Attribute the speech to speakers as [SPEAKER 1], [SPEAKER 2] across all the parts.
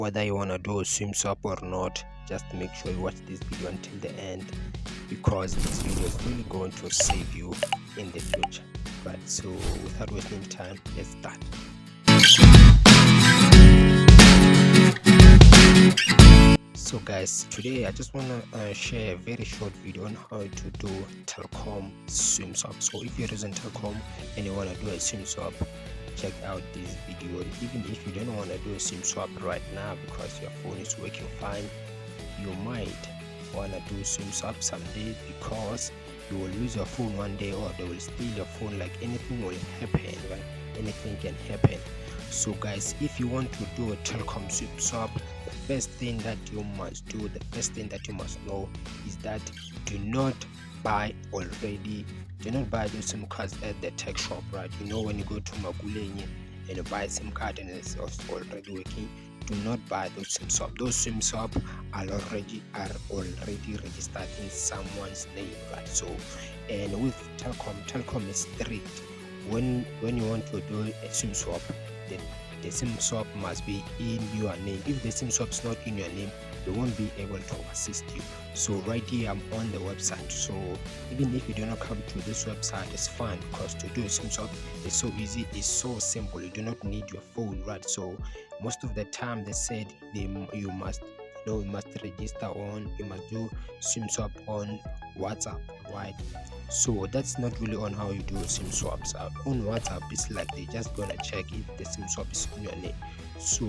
[SPEAKER 1] Whether you want to do a SIM swap or not, just make sure you watch this video until the end, because this video is really going to save you in the future. Right, so without wasting time, let's start. So guys, today I just want to share a very short video on how to do Telkom SIM swap. So if you're using Telkom and you want to do a SIM swap, check out this video. Even if you don't want to do a SIM swap right now because your phone is working fine, you might want to do SIM swap someday, because you will lose your phone one day, or they will steal your phone. Like, anything will happen, right? Anything can happen. So guys, if you want to do a Telkom SIM swap, the first thing that you must do, the first thing that you must know is that do not buy those SIM cards at the tech shop, right? You know, when you go to Magulenye and you buy a SIM card and it's already working, do not buy those SIM swap. Those SIM swap are already registered in someone's name, right? So, and with Telkom is strict. When you want to do a SIM swap, the SIM swap must be in your name. If the SIM swap is not in your name, they won't be able to assist you. So right here, I'm on the website. So even if you do not come to this website, it's fine, because to do a SIM swap is so easy, it's so simple. You do not need your phone, right? So most of the time they said you must register on, you must do SIM swap on WhatsApp, right? So that's not really on how you do SIM swaps. On WhatsApp, it's like they're just gonna check if the SIM swap is on your name. So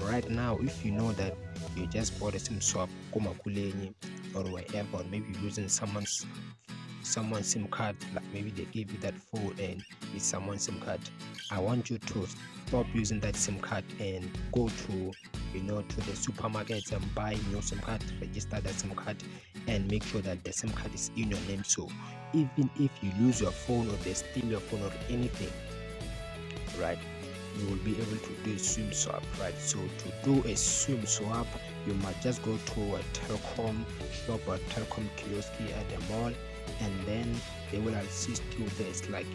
[SPEAKER 1] right now, if you know that you just bought a SIM swap or wherever, or maybe using someone's SIM card, like maybe they gave you that phone and it's someone's SIM card, I want you to stop using that SIM card and go to the supermarkets and buy new SIM card, register that SIM card, and make sure that the SIM card is in your name. So even if you lose your phone, or they steal your phone or anything, right, you will be able to do a SIM swap, right? So to do a SIM swap, you must just go to a Telkom shop or Telkom kiosk at the mall, and then they will assist you. There's like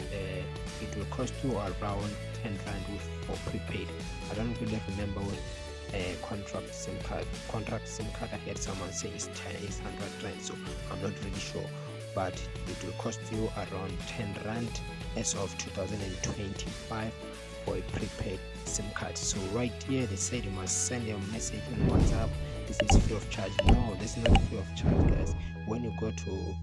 [SPEAKER 1] it will cost you around 10 rand for prepaid. I don't really remember what contract SIM card. I heard someone say it's 100 rand, so I'm not really sure, but it will cost you around 10 rand as of 2025 for a prepaid SIM card. So right here they said you must send a message on WhatsApp. This is free of charge. No, this is not free of charge, guys. When you go to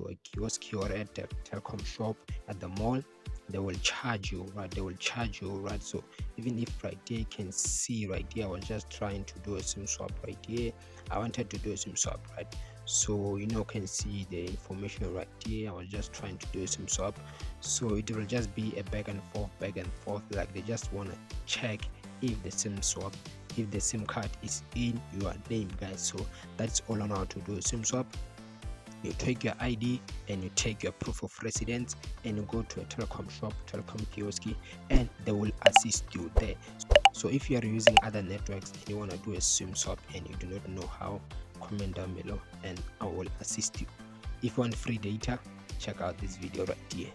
[SPEAKER 1] a kiosk or at the Telkom shop at the mall, they will charge you, right? So even if right there you can see right here, I was just trying to do a SIM swap right here. I wanted to do a SIM swap, right? So can see the information right here. I was just trying to do a SIM swap. So it will just be a back and forth, like they just want to check if the SIM card is in your name, guys. So that's all on how to do a SIM swap. You take your ID and you take your proof of residence and you go to a Telkom shop, Telkom kiosk, and they will assist you there. So if you are using other networks and you want to do a SIM swap and you do not know how, comment down below and I will assist you. If you want free data, check out this video right here.